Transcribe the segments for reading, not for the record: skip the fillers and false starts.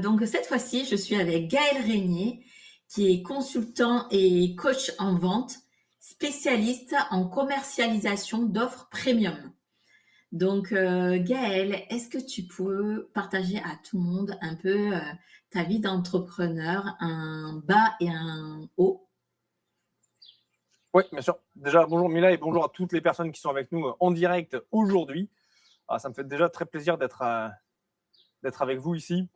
Donc cette fois-ci, je suis avec Gaël Régnier, qui est consultant et coach en vente, spécialiste en commercialisation d'offres premium. Donc Gaël, est-ce que tu peux partager à tout le monde un peu ta vie d'entrepreneur, un bas et un haut? Oui, bien sûr. Déjà, bonjour Mila et bonjour à toutes les personnes qui sont avec nous en direct aujourd'hui. Ça me fait déjà très plaisir d'être avec vous ici.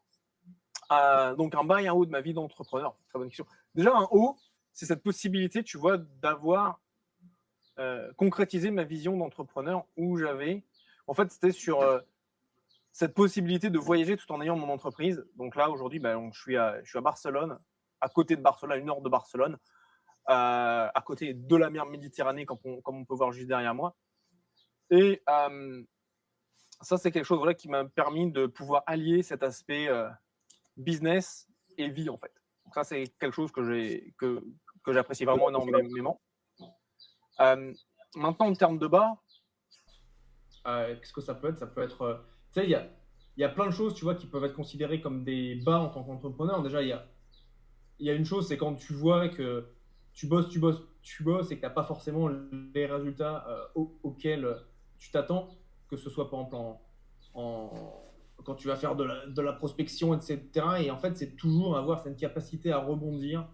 Donc, un bas et un haut de ma vie d'entrepreneur. Très bonne question. Déjà, un haut, c'est cette possibilité, tu vois, d'avoir concrétisé ma vision d'entrepreneur où j'avais. En fait, c'était sur cette possibilité de voyager tout en ayant mon entreprise. Donc là, aujourd'hui, je suis à Barcelone, à côté de Barcelone, à une heure de Barcelone, à côté de la mer Méditerranée, comme on peut voir juste derrière moi. Et ça, c'est quelque chose voilà, qui m'a permis de pouvoir allier cet aspect business et vie, en fait. Donc ça, c'est quelque chose que j'apprécie vraiment énormément. Maintenant, en termes de bas, qu'est-ce que ça peut être? Ça peut être, tu sais, il y a plein de choses, tu vois, qui peuvent être considérées comme des bas en tant qu'entrepreneur. Déjà, il y a une chose, c'est quand tu vois que tu bosses et que tu n'as pas forcément les résultats auxquels tu t'attends, que ce soit par exemple quand tu vas faire de la prospection, etc. Et en fait, c'est toujours avoir cette capacité à rebondir,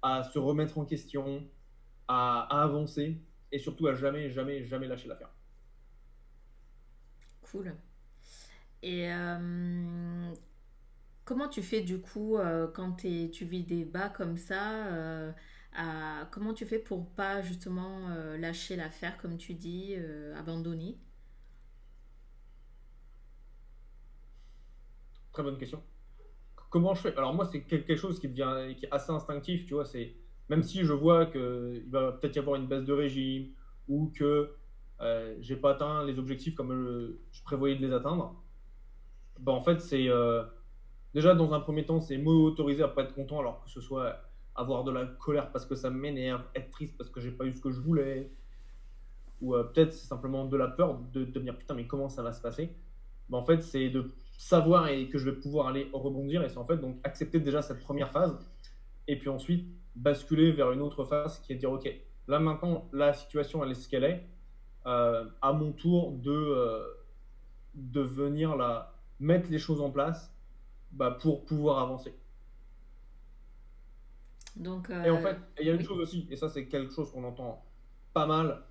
à se remettre en question, à avancer et surtout à jamais, jamais, jamais lâcher l'affaire. Cool. Et comment tu fais du coup quand tu vis des bas comme ça comment tu fais pour pas justement lâcher l'affaire comme tu dis, abandonner? Très bonne question. Comment je fais? Alors moi, c'est quelque chose qui est assez instinctif, tu vois. C'est même si je vois qu'il va peut-être y avoir une baisse de régime ou que j'ai pas atteint les objectifs comme je prévoyais de les atteindre, bah en fait, c'est déjà dans un premier temps, c'est m'autoriser à pas être content, alors que ce soit avoir de la colère parce que ça m'énerve, être triste parce que j'ai pas eu ce que je voulais, ou peut-être c'est simplement de la peur de me dire putain, mais comment ça va se passer? Bah, en fait, c'est de savoir et que je vais pouvoir aller rebondir, et c'est en fait donc accepter déjà cette première phase et puis ensuite basculer vers une autre phase qui est de dire ok, là maintenant la situation elle est ce qu'elle est, à mon tour de venir mettre les choses en place, bah, pour pouvoir avancer. Donc, Et en fait, il y a une oui. chose aussi, et ça c'est quelque chose qu'on entend pas mal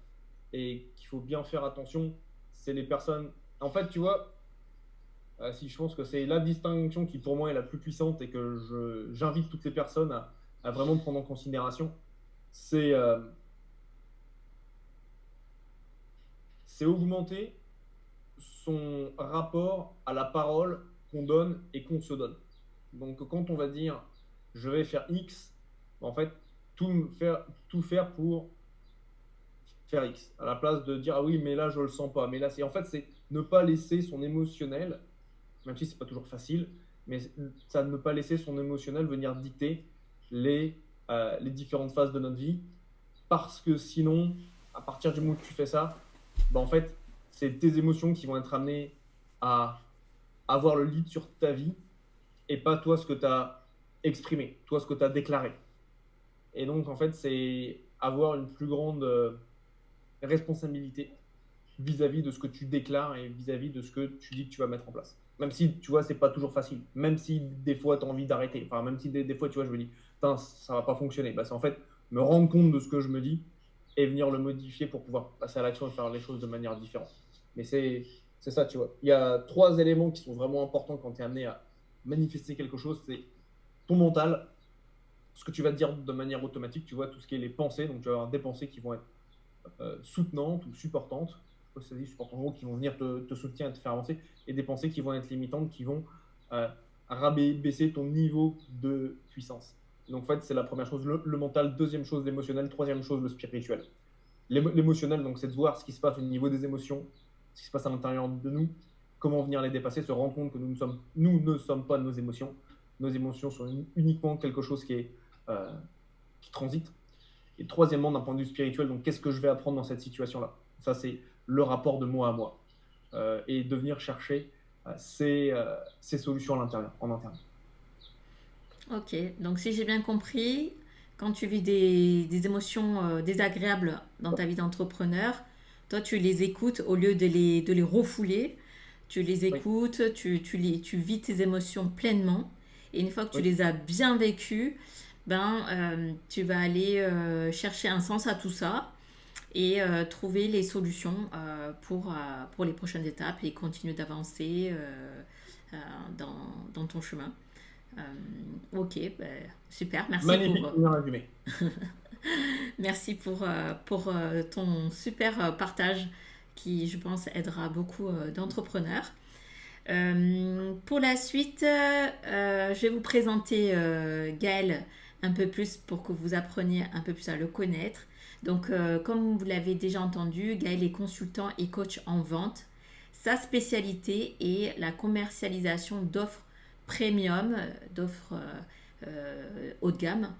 et qu'il faut bien faire attention, c'est les personnes. En fait, tu vois, si je pense que c'est la distinction qui pour moi est la plus puissante et que j'invite toutes les personnes à vraiment prendre en considération, c'est c'est augmenter son rapport à la parole qu'on donne et qu'on se donne. Donc quand on va dire je vais faire X, en fait, tout faire pour faire X, à la place de dire ah oui mais là je le sens pas, mais là c'est ne pas laisser son émotionnel, même si c'est pas toujours facile, mais ça ne pas laisser son émotionnel venir dicter les différentes phases de notre vie, parce que sinon, à partir du moment où tu fais ça, bah en fait, c'est tes émotions qui vont être amenées à avoir le lead sur ta vie et pas toi ce que tu as exprimé, toi ce que tu as déclaré. Et donc, en fait, c'est avoir une plus grande responsabilité vis-à-vis de ce que tu déclares et vis-à-vis de ce que tu dis que tu vas mettre en place. Même si, tu vois, c'est pas toujours facile. Même si des fois, tu as envie d'arrêter. Enfin, même si des fois, tu vois, je me dis, putain, ça va pas fonctionner. Bah, c'est en fait me rendre compte de ce que je me dis et venir le modifier pour pouvoir passer à l'action et faire les choses de manière différente. Mais c'est ça, tu vois. Il y a trois éléments qui sont vraiment importants quand tu es amené à manifester quelque chose. C'est ton mental, ce que tu vas te dire de manière automatique, tu vois, tout ce qui est les pensées. Donc, tu vas avoir des pensées qui vont être soutenantes ou supportantes, je crois que ça dit supportantes, en gros, qui vont venir te soutenir et te faire avancer, et des pensées qui vont être limitantes, qui vont rabaisser ton niveau de puissance. Donc en fait, c'est la première chose, le mental, deuxième chose, l'émotionnel, troisième chose, le spirituel. L'émotionnel, donc c'est de voir ce qui se passe au niveau des émotions, ce qui se passe à l'intérieur de nous, comment venir les dépasser, se rendre compte que nous ne sommes pas nos émotions. Nos émotions sont uniquement quelque chose qui transite. Et troisièmement, d'un point de vue spirituel, donc qu'est-ce que je vais apprendre dans cette situation-là? Ça, c'est le rapport de moi à moi, et de venir chercher ces solutions à l'intérieur, en interne. Ok, donc si j'ai bien compris, quand tu vis des émotions désagréables dans ta vie d'entrepreneur, toi tu les écoutes au lieu de les refouler, tu les Oui, écoutes, tu vis tes émotions pleinement, et une fois que tu oui, les as bien vécues, tu vas aller chercher un sens à tout ça et trouver les solutions pour les prochaines étapes et continuer d'avancer euh, dans, dans ton chemin. Ok, super. magnifique, bien résumé. Merci pour ton super partage qui, je pense, aidera beaucoup d'entrepreneurs. Pour la suite, je vais vous présenter Gaël un peu plus pour que vous appreniez un peu plus à le connaître. Donc, comme vous l'avez déjà entendu, Gaël est consultant et coach en vente. Sa spécialité est la commercialisation d'offres premium, d'offres haut de gamme,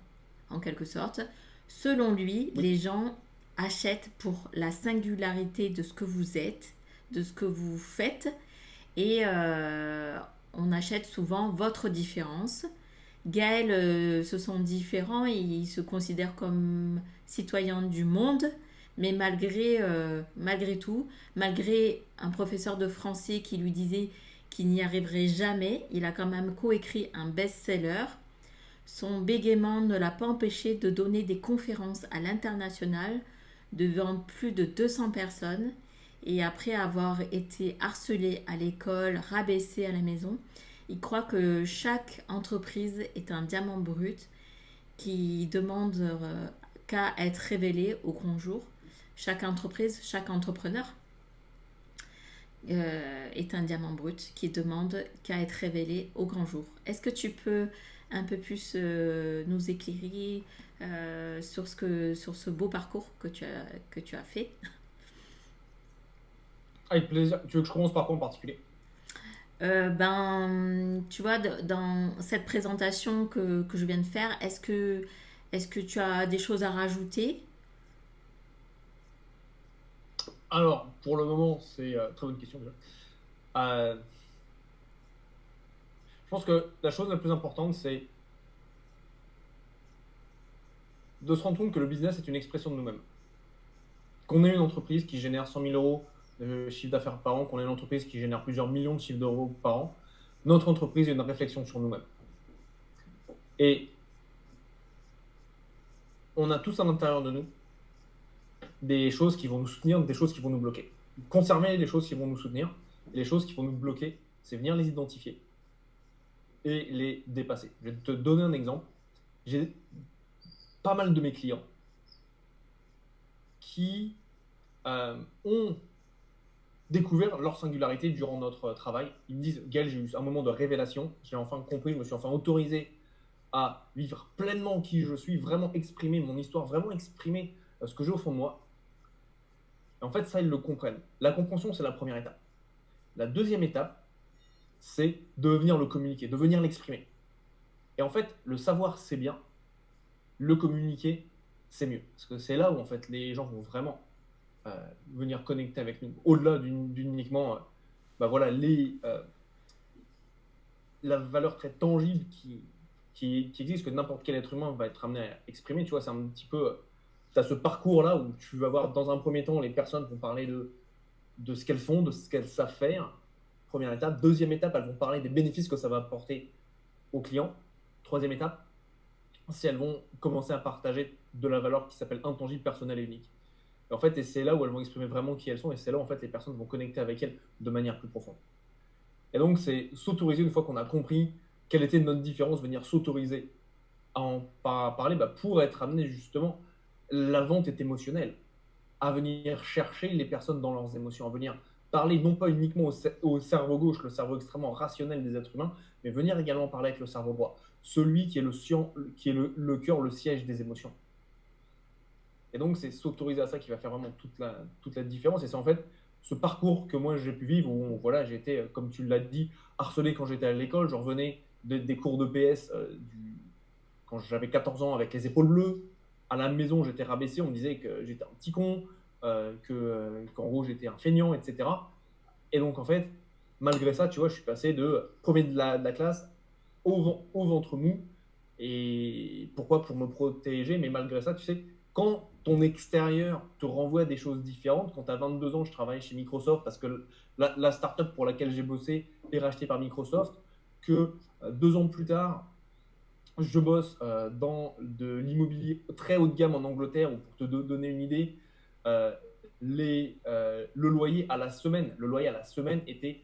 en quelque sorte. Selon lui, Oui, les gens achètent pour la singularité de ce que vous êtes, de ce que vous faites, et on achète souvent votre différence. Gaël se sent différent et il se considère comme citoyen du monde, mais malgré tout, malgré un professeur de français qui lui disait qu'il n'y arriverait jamais, il a quand même coécrit un best-seller. Son bégaiement ne l'a pas empêché de donner des conférences à l'international devant plus de 200 personnes. Et après avoir été harcelé à l'école, rabaissé à la maison, il croit que chaque entreprise est un diamant brut qui demande qu'à être révélé au grand jour. Chaque entreprise, chaque entrepreneur est un diamant brut qui demande qu'à être révélé au grand jour. Est-ce que tu peux un peu plus nous éclairer sur ce beau parcours que tu as fait? avec plaisir. Tu veux que je commence par quoi en particulier? Tu vois, dans cette présentation que je viens de faire, est-ce que tu as des choses à rajouter? Alors, pour le moment, c'est très bonne question déjà. Euh, je pense que la chose la plus importante, c'est de se rendre compte que le business est une expression de nous-mêmes. Qu'on ait une entreprise qui génère 100 000 euros de chiffre d'affaires par an, qu'on ait une entreprise qui génère plusieurs millions de chiffres d'euros par an, notre entreprise est une réflexion sur nous-mêmes. Et on a tous à l'intérieur de nous des choses qui vont nous soutenir, des choses qui vont nous bloquer. Conserver les choses qui vont nous soutenir, les choses qui vont nous bloquer, c'est venir les identifier et les dépasser. Je vais te donner un exemple. J'ai pas mal de mes clients qui ont découvert leur singularité durant notre travail. Ils me disent, Gaël, j'ai eu un moment de révélation, j'ai enfin compris, je me suis enfin autorisé à vivre pleinement qui je suis, vraiment exprimer mon histoire, vraiment exprimer ce que j'ai au fond de moi. Et en fait, ça, ils le comprennent. La compréhension, c'est la première étape. La deuxième étape, c'est de venir le communiquer, de venir l'exprimer. Et en fait, le savoir, c'est bien. Le communiquer, c'est mieux. Parce que c'est là où, en fait, les gens vont vraiment venir connecter avec nous. Au-delà d'uniquement voilà, la valeur très tangible qui existe, que n'importe quel être humain va être amené à exprimer. Tu vois, c'est un petit peu. Tu as ce parcours-là où tu vas voir, dans un premier temps, les personnes vont parler de ce qu'elles font, de ce qu'elles savent faire. Première étape. Deuxième étape, elles vont parler des bénéfices que ça va apporter aux clients. Troisième étape, si elles vont commencer à partager de la valeur qui s'appelle intangible, personnelle et unique. Et en fait, et c'est là où elles vont exprimer vraiment qui elles sont, et c'est là où en fait les personnes vont connecter avec elles de manière plus profonde. Et donc, c'est s'autoriser, une fois qu'on a compris quelle était notre différence, venir s'autoriser à en parler pour être amené justement. La vente est émotionnelle, à venir chercher les personnes dans leurs émotions, à venir parler non pas uniquement au cerveau gauche, le cerveau extrêmement rationnel des êtres humains, mais venir également parler avec le cerveau droit, celui qui est le cœur, le siège des émotions. Et donc, c'est s'autoriser à ça qui va faire vraiment toute la différence. Et c'est en fait ce parcours que moi j'ai pu vivre où voilà, j'ai été, comme tu l'as dit, harcelé quand j'étais à l'école. Je revenais des cours de PS quand j'avais 14 ans avec les épaules bleues. À la maison, j'étais rabaissé. On me disait que j'étais un petit con, qu'en gros j'étais un feignant, etc. Et donc, en fait, malgré ça, tu vois, je suis passé de premier de la classe au ventre mou Et pourquoi? Pour me protéger, mais malgré ça, tu sais, quand ton extérieur te renvoie des choses différentes, quand tu as 22 ans, je travaillais chez Microsoft parce que la startup pour laquelle j'ai bossé est rachetée par Microsoft, que 2 ans plus tard, je bosse dans de l'immobilier très haut de gamme en Angleterre, où pour te donner une idée, euh, le loyer à la semaine était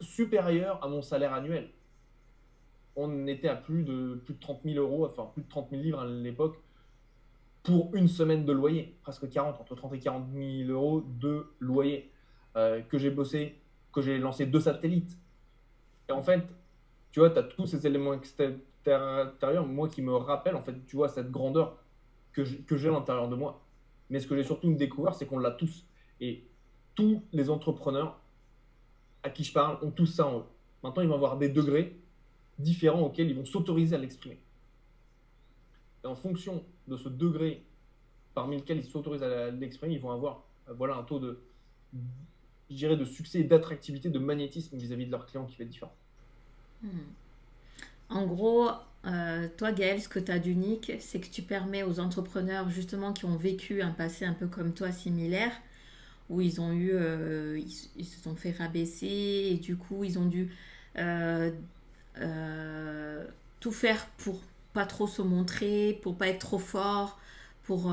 supérieur à mon salaire annuel. On était à plus de 30 000 euros, enfin plus de 30 000 livres à l'époque, pour une semaine de loyer, presque 40, entre 30 et 40 000 euros de loyer, que j'ai bossé, que j'ai lancé 2 satellites. Et en fait, tu vois, tu as tous ces éléments extérieurs, moi, qui me rappellent, en fait, tu vois, cette grandeur que j'ai à l'intérieur de moi. Mais ce que j'ai surtout découvert, c'est qu'on l'a tous. Et tous les entrepreneurs à qui je parle ont tous ça en eux. Maintenant, ils vont avoir des degrés différents auxquels ils vont s'autoriser à l'exprimer. Et en fonction de ce degré parmi lequel ils s'autorisent à l'exprimer, ils vont avoir voilà, un taux je dirais, de succès, d'attractivité, de magnétisme vis-à-vis de leurs clients qui va être différent. En gros, toi, Gaël, ce que tu as d'unique, c'est que tu permets aux entrepreneurs justement qui ont vécu un passé un peu comme toi similaire, où ils se sont fait rabaisser et du coup ils ont dû euh, tout faire pour pas trop se montrer, pour pas être trop fort, pour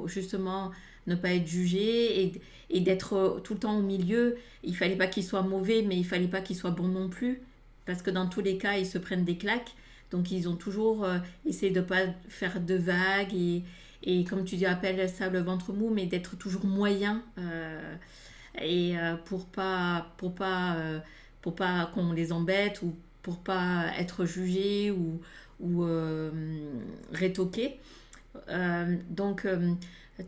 justement ne pas être jugé et d'être tout le temps au milieu. Il fallait pas qu'ils soient mauvais, mais il fallait pas qu'ils soient bons non plus, parce que dans tous les cas, ils se prennent des claques. Donc ils ont toujours essayé de pas faire de vagues et comme tu dis, appelle ça le ventre mou, mais d'être toujours moyen pour pas qu'on les embête ou pour pas être jugé ou rétoqué. Donc,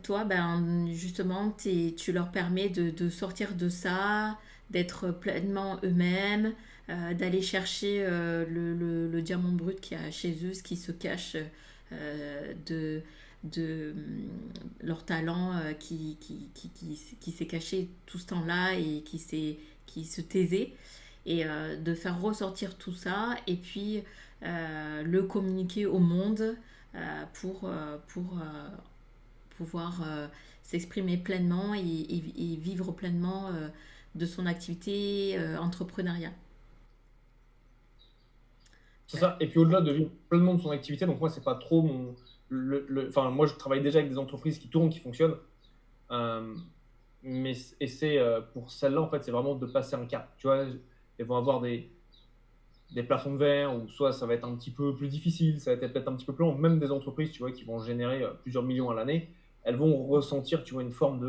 toi, ben, justement, tu leur permets de sortir de ça, d'être pleinement eux-mêmes, d'aller chercher le diamant brut qu'il y a chez eux, ce qui se cache de leur talent qui s'est caché tout ce temps-là et qui se taisait. Et de faire ressortir tout ça et puis le communiquer au monde pour pouvoir s'exprimer pleinement et vivre pleinement de son activité entrepreneuriale. C'est ça. Et puis au-delà de vivre pleinement de son activité, donc moi, c'est pas trop mon. Enfin, moi, je travaille déjà avec des entreprises qui tournent, qui fonctionnent. Euh, et c'est pour celle-là, en fait, c'est vraiment de passer un cap. Tu vois, elles vont avoir des plafonds de verre, ou soit ça va être un petit peu plus difficile, ça va être peut-être un petit peu plus long. Même des entreprises, tu vois, qui vont générer plusieurs millions à l'année, elles vont ressentir, tu vois, une forme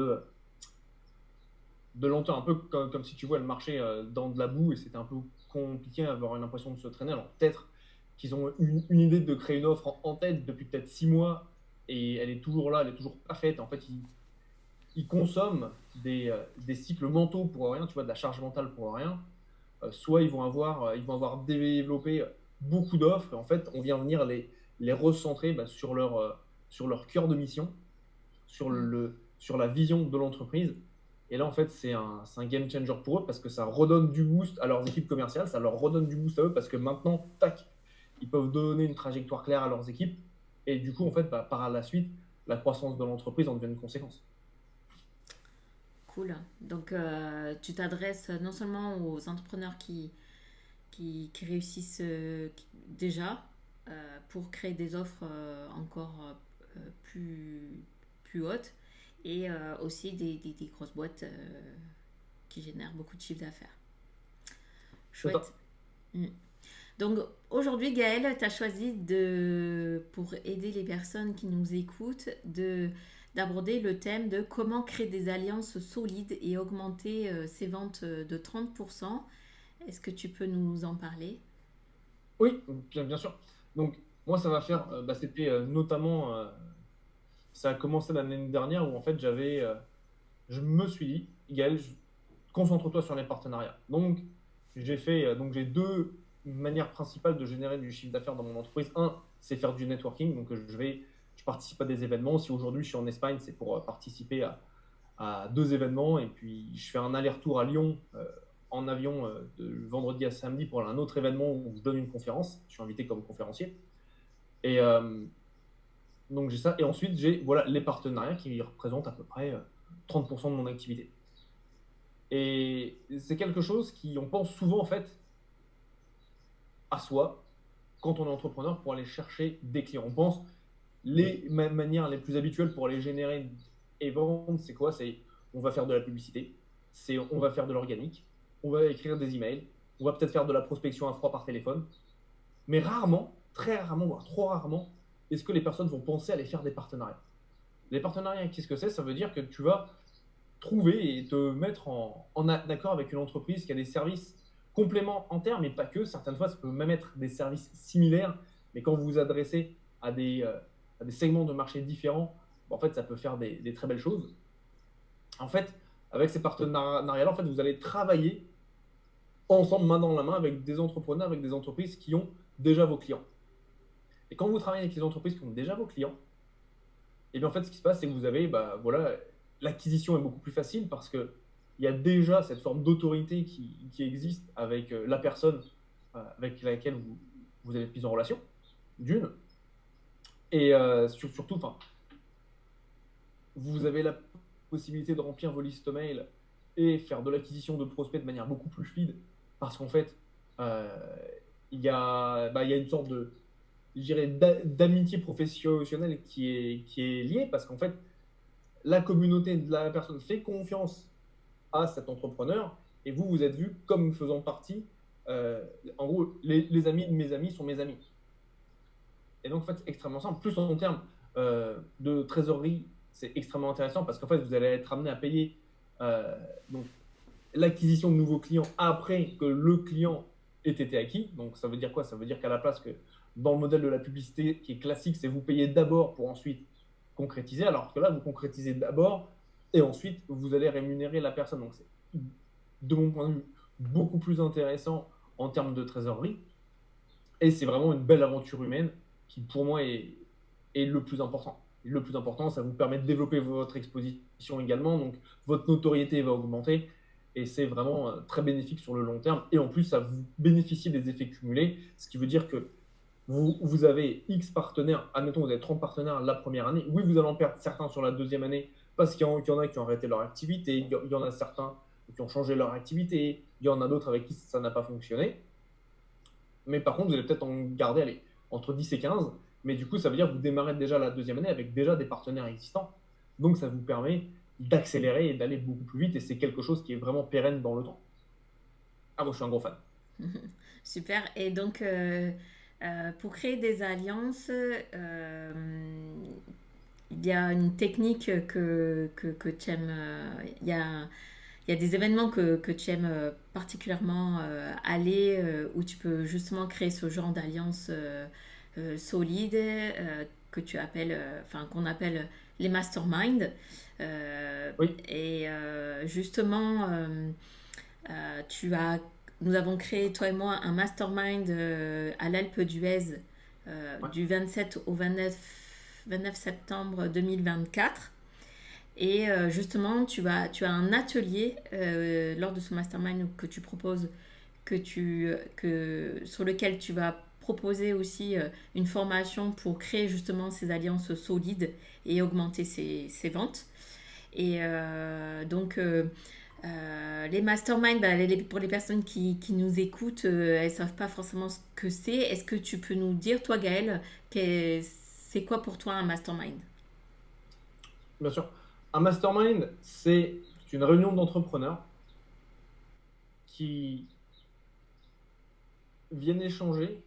de lenteur, un peu comme si tu vois le marché dans de la boue et c'était un peu compliqué d'avoir une impression de se traîner. Alors peut-être qu'ils ont une idée de créer une offre en tête depuis peut-être 6 mois et elle est toujours là, elle est toujours pas faite. En fait, ils consomment des cycles mentaux pour rien, tu vois, de la charge mentale pour rien. Soit ils vont avoir développé beaucoup d'offres et en fait, on vient venir les recentrer sur leur cœur de mission, sur la vision de l'entreprise. Et là, en fait, c'est un game changer pour eux parce que ça redonne du boost à leurs équipes commerciales, ça leur redonne du boost à eux parce que maintenant, tac, ils peuvent donner une trajectoire claire à leurs équipes. Et du coup, en fait, par la suite, la croissance de l'entreprise en devient une conséquence. Cool. Donc, tu t'adresses non seulement aux entrepreneurs qui réussissent déjà pour créer des offres encore plus hautes et aussi des grosses boîtes qui génèrent beaucoup de chiffre d'affaires. C'est ça. Chouette. Mm. Donc aujourd'hui, Gaëlle, tu as choisi pour aider les personnes qui nous écoutent d'aborder le thème de comment créer des alliances solides et augmenter ses ventes de 30%. Est-ce que tu peux nous en parler? Oui, bien sûr. Donc, moi, ça va faire, c'était notamment, ça a commencé l'année dernière où en fait, je me suis dit, Gaël, concentre-toi sur les partenariats. Donc, donc j'ai 2 manières principales de générer du chiffre d'affaires dans mon entreprise. Un, c'est faire du networking. Donc, je participe à des événements. Si aujourd'hui je suis en Espagne, c'est pour participer à 2 événements. Et puis, je fais un aller-retour à Lyon en avion de vendredi à samedi pour un autre événement où je donne une conférence. Je suis invité comme conférencier. Et donc j'ai ça. Et ensuite, j'ai voilà, les partenariats qui représentent à peu près 30% de mon activité. Et c'est quelque chose on pense souvent en fait à soi quand on est entrepreneur pour aller chercher des clients. On pense les manières les plus habituelles pour les générer et vendre, c'est quoi? C'est on va faire de la publicité, on va faire de l'organique, on va écrire des emails, on va peut-être faire de la prospection à froid par téléphone. Mais rarement, très rarement, voire trop rarement, est-ce que les personnes vont penser à aller faire des partenariats. Les partenariats, qu'est-ce que c'est? Ça veut dire que tu vas trouver et te mettre en accord avec une entreprise qui a des services complémentaires, mais pas que. Certaines fois, ça peut même être des services similaires, mais quand vous vous adressez à des segments de marché différents, en fait, ça peut faire des très belles choses. En fait, avec ces partenariats-là, en fait, vous allez travailler ensemble, main dans la main, avec des entrepreneurs, avec des entreprises qui ont déjà vos clients. Et quand vous travaillez avec les entreprises qui ont déjà vos clients, et bien en fait, ce qui se passe, c'est que vous avez, voilà, l'acquisition est beaucoup plus facile parce que il y a déjà cette forme d'autorité qui existe avec la personne avec laquelle vous allez être mis en relation, d'une. Et surtout, vous avez la possibilité de remplir vos listes mail et faire de l'acquisition de prospects de manière beaucoup plus fluide parce qu'en fait, euh, il y a une sorte de, je dirais, d'amitié professionnelle qui est liée parce qu'en fait, la communauté de la personne fait confiance à cet entrepreneur et vous êtes vu comme faisant partie. En gros, les amis de mes amis sont mes amis. Et donc, en fait, c'est extrêmement simple. Plus en termes de trésorerie, c'est extrêmement intéressant parce qu'en fait, vous allez être amené à payer donc, l'acquisition de nouveaux clients après que le client ait été acquis. Donc, ça veut dire quoi? Ça veut dire qu'à la place que dans le modèle de la publicité qui est classique, c'est vous payez d'abord pour ensuite concrétiser, alors que là, vous concrétisez d'abord et ensuite, vous allez rémunérer la personne. Donc, c'est, de mon point de vue, beaucoup plus intéressant en termes de trésorerie. Et c'est vraiment une belle aventure humaine qui, pour moi, est le plus important. Et le plus important, ça vous permet de développer votre exposition également. Donc, votre notoriété va augmenter. Et c'est vraiment très bénéfique sur le long terme. Et en plus, ça vous bénéficie des effets cumulés. Ce qui veut dire que vous avez X partenaires. Admettons, vous avez 30 partenaires la première année. Oui, vous allez en perdre certains sur la deuxième année parce qu'il y en a qui ont arrêté leur activité. Il y en a certains qui ont changé leur activité. Il y en a d'autres avec qui ça n'a pas fonctionné. Mais par contre, vous allez peut-être en garder allez, entre 10 et 15. Mais du coup, ça veut dire que vous démarrez déjà la deuxième année avec déjà des partenaires existants. Donc, ça vous permet d'accélérer et d'aller beaucoup plus vite. Et c'est quelque chose qui est vraiment pérenne dans le temps. Ah, moi, je suis un gros fan. Super. Et donc, pour créer des alliances, il y a une technique que tu aimes. Il y a des événements que tu aimes particulièrement aller, où tu peux justement créer ce genre d'alliance solide que tu appelles, enfin qu'on appelle les masterminds. Oui, Justement, nous avons créé, toi et moi, un mastermind à l'Alpe d'Huez ouais, du 27 au 29 septembre 2024. Et justement, tu as un atelier lors de ce mastermind que tu proposes, sur lequel tu vas proposer aussi une formation pour créer justement ces alliances solides et augmenter ses ventes. Et les masterminds, pour les personnes qui nous écoutent, elles ne savent pas forcément ce que c'est. Est-ce que tu peux nous dire, toi Gaël, c'est quoi pour toi un mastermind? bien sûr. Un mastermind, c'est une réunion d'entrepreneurs qui viennent échanger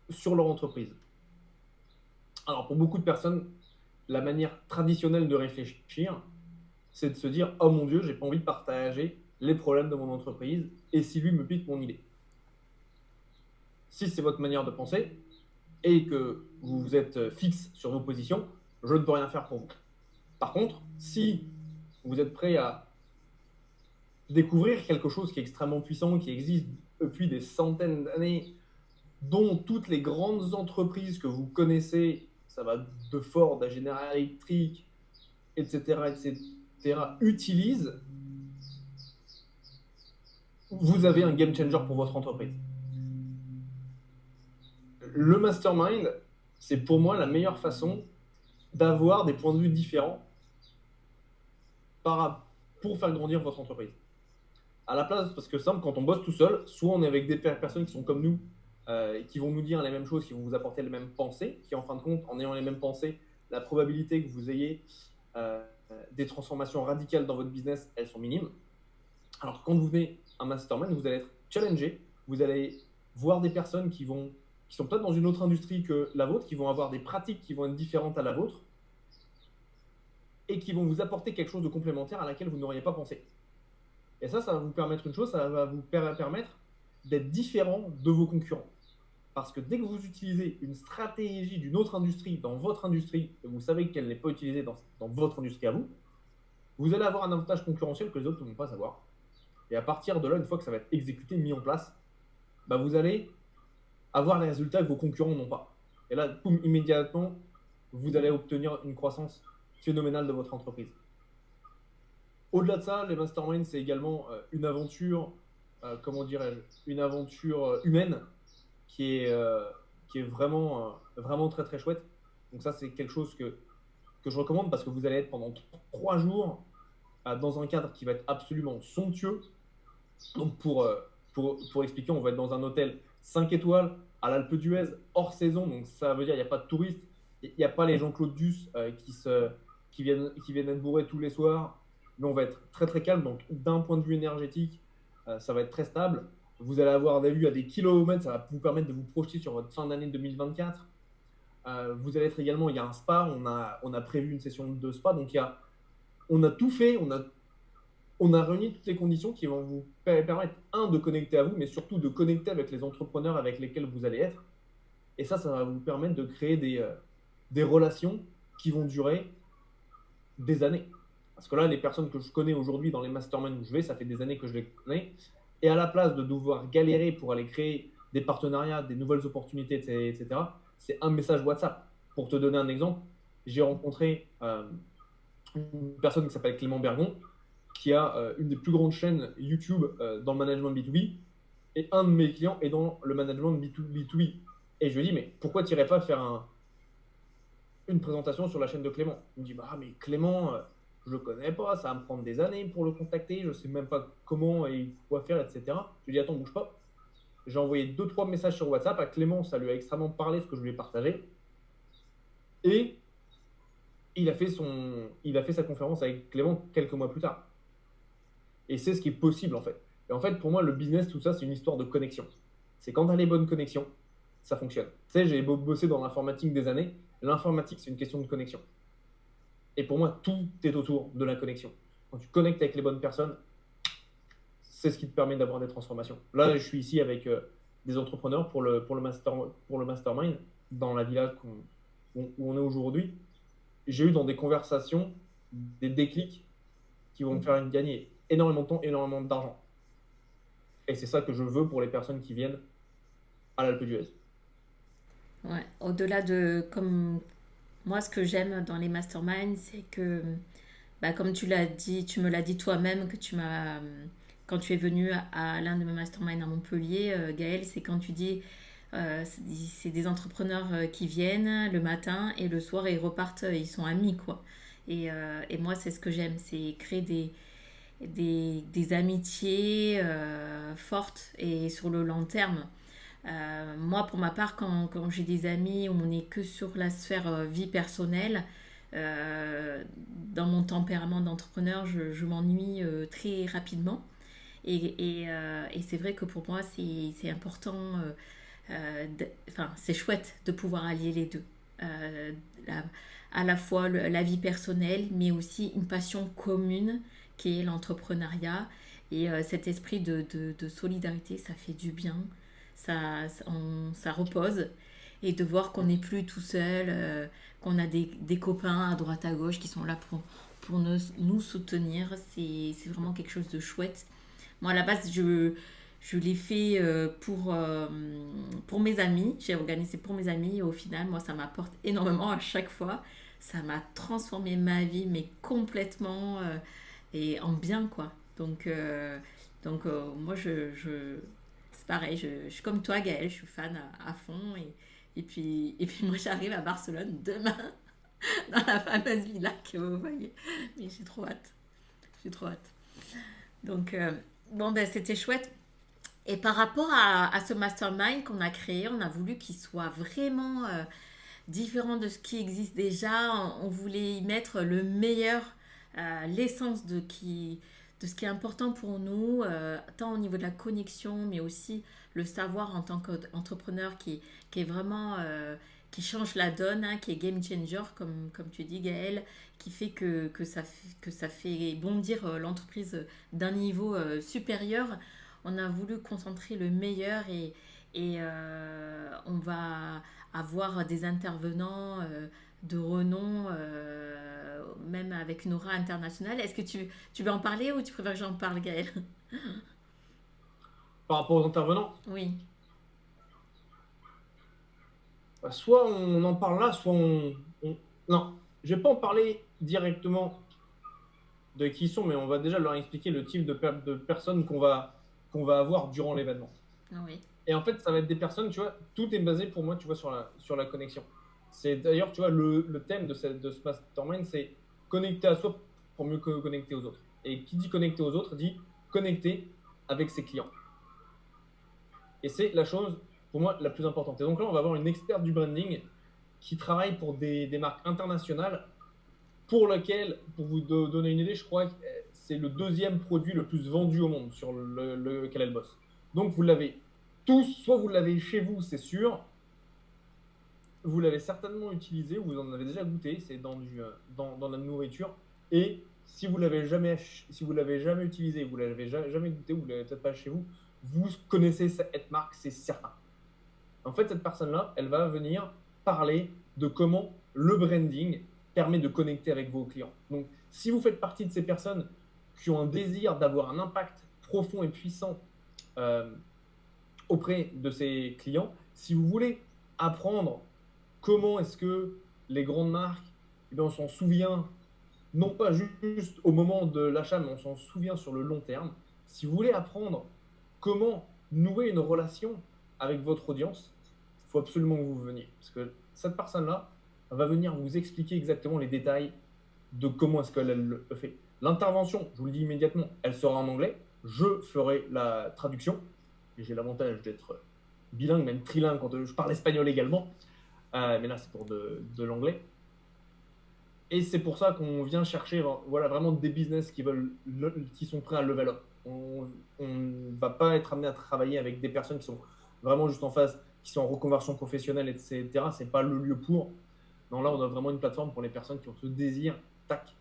sur leur entreprise. Alors, pour beaucoup de personnes, la manière traditionnelle de réfléchir, c'est de se dire oh mon Dieu, j'ai pas envie de partager les problèmes de mon entreprise et si lui me pique mon idée. Si c'est votre manière de penser et que vous êtes fixe sur vos positions, je ne peux rien faire pour vous. Par contre, si vous êtes prêt à découvrir quelque chose qui est extrêmement puissant, qui existe depuis des centaines d'années, dont toutes les grandes entreprises que vous connaissez, ça va de Ford à General Electric, etc., etc., utilisent, vous avez un game changer pour votre entreprise. Le mastermind, c'est pour moi la meilleure façon d'avoir des points de vue différents pour faire grandir votre entreprise. À la place, parce que simple, quand on bosse tout seul, soit on est avec des personnes qui sont comme nous, et qui vont nous dire les mêmes choses, qui vont vous apporter les mêmes pensées, qui en fin de compte, en ayant les mêmes pensées, la probabilité que vous ayez des transformations radicales dans votre business, elles sont minimes. Alors quand vous venez un mastermind, vous allez être challengé, vous allez voir des personnes qui sont peut-être dans une autre industrie que la vôtre, qui vont avoir des pratiques qui vont être différentes à la vôtre, et qui vont vous apporter quelque chose de complémentaire à laquelle vous n'auriez pas pensé. Et ça va vous permettre une chose, ça va vous permettre d'être différent de vos concurrents. Parce que dès que vous utilisez une stratégie d'une autre industrie dans votre industrie, et vous savez qu'elle n'est pas utilisée dans votre industrie à vous, vous allez avoir un avantage concurrentiel que les autres ne vont pas avoir. Et à partir de là, une fois que ça va être exécuté, mis en place, vous allez avoir les résultats que vos concurrents n'ont pas. Et là, immédiatement, vous allez obtenir une croissance phénoménale de votre entreprise. Au-delà de ça, les masterminds, c'est également une aventure, une aventure humaine qui est vraiment très très chouette. Donc ça, c'est quelque chose que je recommande parce que vous allez être pendant 3 jours dans un cadre qui va être absolument somptueux. Donc pour expliquer, on va être dans un hôtel 5 étoiles à l'Alpe d'Huez, hors saison. Donc ça veut dire qu'il n'y a pas de touristes, il n'y a pas les Jean-Claude Duss qui viennent être bourrés tous les soirs. Mais on va être très très calme. Donc d'un point de vue énergétique, ça va être très stable. Vous allez avoir des vues à des kilomètres, ça va vous permettre de vous projeter sur votre fin d'année 2024. Vous allez être également, il y a un spa, on a prévu une session de spa, donc on a tout fait, on a réuni toutes les conditions qui vont vous permettre, de connecter à vous, mais surtout de connecter avec les entrepreneurs avec lesquels vous allez être. Et ça va vous permettre de créer des relations qui vont durer des années. Parce que là, les personnes que je connais aujourd'hui dans les masterminds où je vais, ça fait des années que je les connais. Et à la place de devoir galérer pour aller créer des partenariats, des nouvelles opportunités, etc., c'est un message WhatsApp. Pour te donner un exemple, j'ai rencontré une personne qui s'appelle Clément Bergon, qui a une des plus grandes chaînes YouTube dans le management B2B, et un de mes clients est dans le management B2B. Et je lui ai dit, mais pourquoi tu n'irais pas faire une présentation sur la chaîne de Clément? Il me dit, mais Clément, je le connais pas, ça va me prendre des années pour le contacter, je sais même pas comment et quoi faire, etc. Je lui ai dit, attends, bouge pas. J'ai envoyé 2-3 messages sur WhatsApp à Clément, ça lui a extrêmement parlé ce que je lui ai partagé. Et il a fait sa conférence avec Clément quelques mois plus tard. Et c'est ce qui est possible en fait. Et en fait, pour moi, le business, tout ça, c'est une histoire de connexion. C'est quand tu as les bonnes connexions, ça fonctionne. Tu sais, j'ai bossé dans l'informatique des années. L'informatique, c'est une question de connexion. Et pour moi, tout est autour de la connexion. Quand tu connectes avec les bonnes personnes, c'est ce qui te permet d'avoir des transformations. Là, je suis ici avec des entrepreneurs pour le mastermind dans la villa où on est aujourd'hui. J'ai eu dans des conversations des déclics qui vont me faire gagner énormément de temps, énormément d'argent. Et c'est ça que je veux pour les personnes qui viennent à l'Alpe d'Huez. Ouais, au-delà de comme moi, ce que j'aime dans les masterminds, c'est que, comme tu l'as dit, tu me l'as dit toi-même, quand tu es venu à l'un de mes masterminds à Montpellier, Gaël, c'est quand tu dis, c'est des entrepreneurs qui viennent le matin et le soir ils repartent, ils sont amis, quoi. Et moi, c'est ce que j'aime, c'est créer des amitiés fortes et sur le long terme. Moi, pour ma part, quand j'ai des amis où on n'est que sur la sphère vie personnelle, dans mon tempérament d'entrepreneur, je m'ennuie très rapidement. Et c'est vrai que pour moi, c'est important, c'est chouette de pouvoir allier les deux. Euh, la- à la fois la vie personnelle, mais aussi une passion commune qui est l'entrepreneuriat. Et cet esprit de solidarité, ça fait du bien, ça repose. Et de voir qu'on n'est plus tout seul, qu'on a des copains à droite à gauche qui sont là pour nous soutenir, c'est vraiment quelque chose de chouette. Moi, à la base, je l'ai fait pour mes amis. J'ai organisé pour mes amis et au final, moi, ça m'apporte énormément à chaque fois. Ça m'a transformé ma vie, mais complètement et en bien, quoi. Donc, Donc, moi, c'est pareil, je suis comme toi, Gaëlle, je suis fan à fond. Et puis, moi, j'arrive à Barcelone demain, dans la fameuse villa que vous voyez. Mais j'ai trop hâte. J'ai trop hâte. Donc, bon, ben, c'était chouette. Et par rapport à ce mastermind qu'on a créé, on a voulu qu'il soit vraiment différent de ce qui existe déjà. On voulait y mettre le meilleur, l'essence de ce qui est important pour nous, tant au niveau de la connexion, mais aussi le savoir en tant qu'entrepreneur qui est vraiment, qui change la donne, hein, qui est game changer, comme tu dis Gaël, qui fait que ça fait bondir l'entreprise d'un niveau supérieur. On a voulu concentrer le meilleur et on va avoir des intervenants de renom, même avec une aura internationale. Est-ce que tu veux en parler ou tu préfères que j'en parle, Gaël? Par rapport aux intervenants, Oui, bah, soit on en parle là, soit Non, je vais pas en parler directement de qui ils sont, mais on va déjà leur expliquer le type de personnes qu'on va avoir durant l'événement. oui, Et en fait, ça va être des personnes, tu vois, tout est basé pour moi, tu vois, sur la connexion. C'est d'ailleurs, tu vois, le thème de ce mastermind, c'est connecter à soi pour mieux connecter aux autres. Et qui dit connecter aux autres dit connecter avec ses clients. Et c'est la chose, pour moi, la plus importante. Et donc là, on va avoir une experte du branding qui travaille pour des marques internationales pour lequel, pour vous donner une idée, je crois que c'est le deuxième produit le plus vendu au monde sur lequel elle bosse. Donc vous l'avez tous, soit vous l'avez chez vous, c'est sûr, vous l'avez certainement utilisé, vous en avez déjà goûté, c'est dans la nourriture. Et si vous l'avez jamais utilisé, vous l'avez jamais goûté, vous l'avez peut-être pas chez vous, vous connaissez cette marque, c'est certain. En fait, cette personne-là, elle va venir parler de comment le branding permet de connecter avec vos clients. Donc, si vous faites partie de ces personnes qui ont un désir d'avoir un impact profond et puissant euh, auprès de ces clients, si vous voulez apprendre comment est-ce que les grandes marques, eh bien, on s'en souvient, non pas juste au moment de l'achat, mais on s'en souvient sur le long terme. Si vous voulez apprendre comment nouer une relation avec votre audience, il faut absolument que vous veniez. Parce que cette personne-là va venir vous expliquer exactement les détails de comment est-ce qu'elle le fait. L'intervention, je vous le dis immédiatement, elle sera en anglais. Je ferai la traduction. Et j'ai l'avantage d'être bilingue, même trilingue quand je parle espagnol également. Mais là, c'est pour de l'anglais. Et c'est pour ça qu'on vient chercher voilà, vraiment des business qui sont prêts à level up. On ne va pas être amené à travailler avec des personnes qui sont vraiment juste en phase, qui sont en reconversion professionnelle, etc. Ce n'est pas le lieu pour. Non, là, on a vraiment une plateforme pour les personnes qui ont ce désir, tac,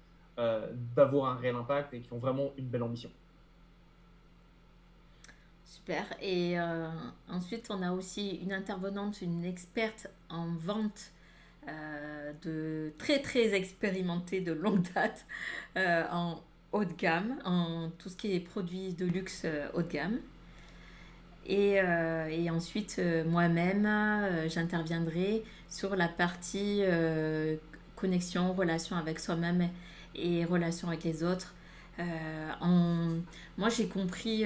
d'avoir un réel impact et qui ont vraiment une belle ambition. super. Et ensuite, on a aussi une intervenante, une experte en vente de très très expérimentée de longue date en haut de gamme, en tout ce qui est produits de luxe haut de gamme. Et ensuite, moi-même, j'interviendrai sur la partie connexion, relation avec soi-même et relation avec les autres. Moi, j'ai compris,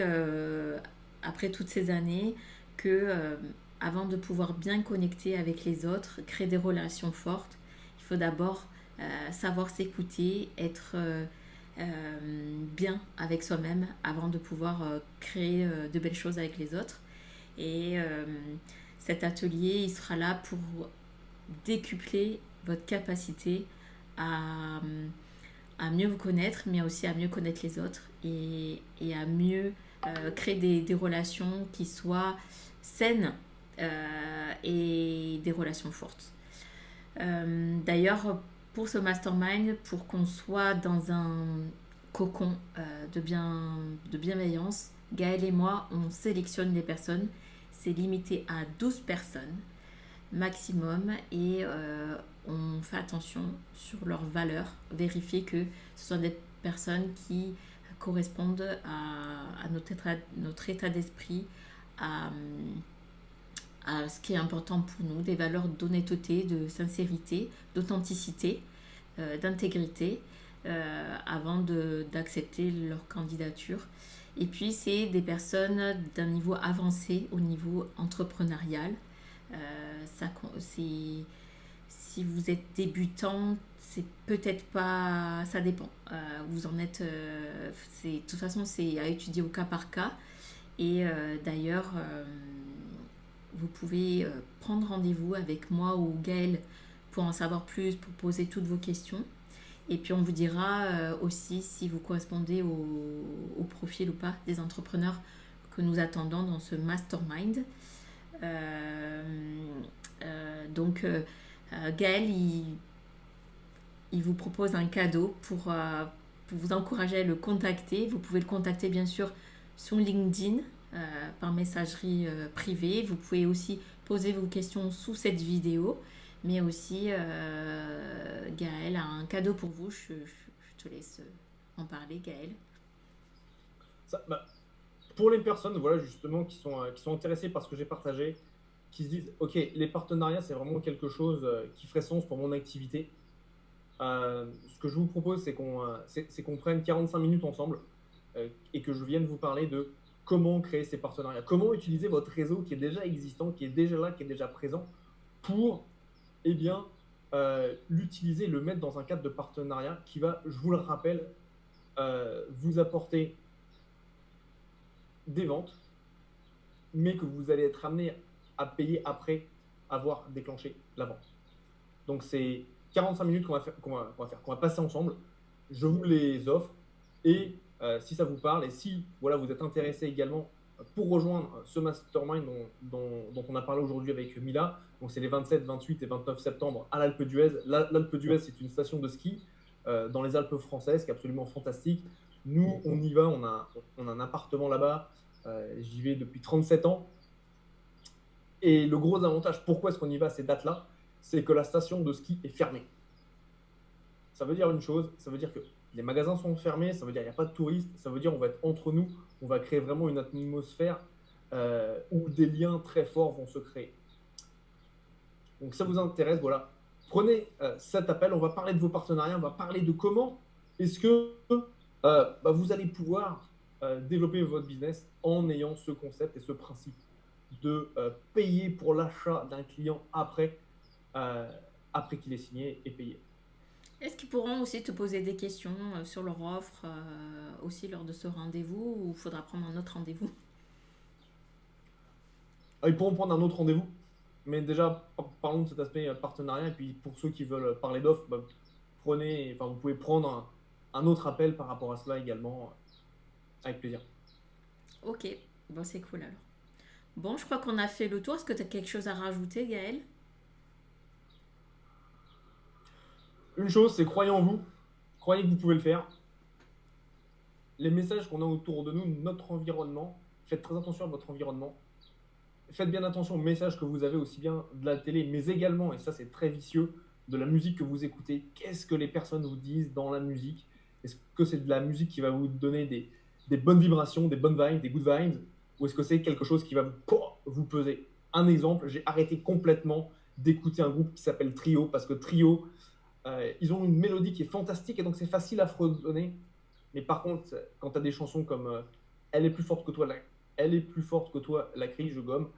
après toutes ces années, que avant de pouvoir bien connecter avec les autres, créer des relations fortes, il faut d'abord savoir s'écouter, être bien avec soi-même avant de pouvoir créer de belles choses avec les autres. Et cet atelier, il sera là pour décupler votre capacité à, à mieux vous connaître, mais aussi à mieux connaître les autres et à mieux créer des relations qui soient saines et des relations fortes. D'ailleurs, pour ce mastermind, pour qu'on soit dans un cocon de bienveillance, Gaël et moi, on sélectionne les personnes. C'est limité à 12 personnes maximum et on fait attention sur leurs valeurs, vérifier que ce sont des personnes qui correspondent à notre état d'esprit, à, à ce qui est important pour nous, des valeurs d'honnêteté, de sincérité, d'authenticité, d'intégrité, avant d'accepter leur candidature. Et puis, c'est des personnes d'un niveau avancé au niveau entrepreneurial. Si vous êtes débutant, c'est peut-être pas. Ça dépend. Vous en êtes. De toute façon, c'est à étudier au cas par cas. Et d'ailleurs, vous pouvez prendre rendez-vous avec moi ou Gaël pour en savoir plus, pour poser toutes vos questions. Et puis on vous dira aussi si vous correspondez au profil ou pas des entrepreneurs que nous attendons dans ce mastermind. Donc Gaël, il vous propose un cadeau pour vous encourager à le contacter. Vous pouvez le contacter bien sûr sur LinkedIn par messagerie privée. Vous pouvez aussi poser vos questions sous cette vidéo. Mais aussi, Gaël a un cadeau pour vous. Je te laisse en parler, Gaël. Bah, pour les personnes, voilà, justement, qui sont intéressées par ce que j'ai partagé, qui se disent, OK, les partenariats, c'est vraiment quelque chose qui ferait sens pour mon activité. Ce que je vous propose, c'est qu'on prenne 45 minutes ensemble et que je vienne vous parler de comment créer ces partenariats, comment utiliser votre réseau qui est déjà existant, qui est déjà là, qui est déjà présent pour l'utiliser, le mettre dans un cadre de partenariat qui va, je vous le rappelle, vous apporter des ventes, mais que vous allez être amené à payer après avoir déclenché la vente. Donc c'est 45 minutes qu'on va passer ensemble. Je vous les offre et si ça vous parle et si voilà, vous êtes intéressé également pour rejoindre ce mastermind dont on a parlé aujourd'hui avec Mila, donc c'est les 27, 28 et 29 septembre à l'Alpe d'Huez. L'Alpe d'Huez, c'est une station de ski dans les Alpes françaises qui est absolument fantastique. Nous, on y va, on a un appartement là-bas. J'y vais depuis 37 ans. Et le gros avantage, pourquoi est-ce qu'on y va à ces dates-là, c'est que la station de ski est fermée. Ça veut dire une chose, ça veut dire que les magasins sont fermés, ça veut dire qu'il n'y a pas de touristes, ça veut dire qu'on va être entre nous, on va créer vraiment une atmosphère où des liens très forts vont se créer. Donc ça vous intéresse, voilà, prenez cet appel, on va parler de vos partenariats, on va parler de comment est-ce que vous allez pouvoir développer votre business en ayant ce concept et ce principe de payer pour l'achat d'un client après qu'il ait signé et payé. Est-ce qu'ils pourront aussi te poser des questions sur leur offre aussi lors de ce rendez-vous ou il faudra prendre un autre rendez-vous? Ils pourront prendre un autre rendez-vous, mais déjà parlons de cet aspect partenariat et puis pour ceux qui veulent parler d'offres, vous pouvez prendre un autre appel par rapport à cela également avec plaisir. Ok, bon c'est cool alors. Bon, je crois qu'on a fait le tour. Est-ce que tu as quelque chose à rajouter, Gaël? Une chose, c'est croyez en vous, croyez que vous pouvez le faire. Les messages qu'on a autour de nous, notre environnement, faites très attention à votre environnement. Faites bien attention aux messages que vous avez aussi bien de la télé, mais également, et ça c'est très vicieux, de la musique que vous écoutez. Qu'est-ce que les personnes vous disent dans la musique? Est-ce que c'est de la musique qui va vous donner des bonnes vibrations, des bonnes vibes, des good vibes? Ou est-ce que c'est quelque chose qui va vous peser? Un exemple, j'ai arrêté complètement d'écouter un groupe qui s'appelle Trio, parce que Trio, ils ont une mélodie qui est fantastique et donc c'est facile à fredonner. Mais par contre, quand tu as des chansons comme Elle est plus forte que toi, Elle est plus forte que toi, la crie, je gomme,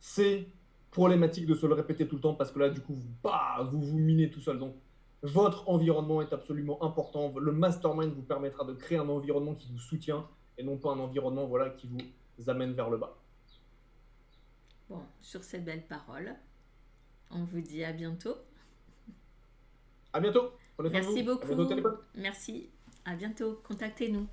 c'est problématique de se le répéter tout le temps parce que là, du coup, vous minez tout seul. Donc, votre environnement est absolument important. Le mastermind vous permettra de créer un environnement qui vous soutient et non pas un environnement qui vous amène vers le bas. Bon, sur cette belle parole, on vous dit à bientôt. À bientôt. Merci beaucoup. À bientôt au téléphone. Merci. À bientôt. Contactez-nous.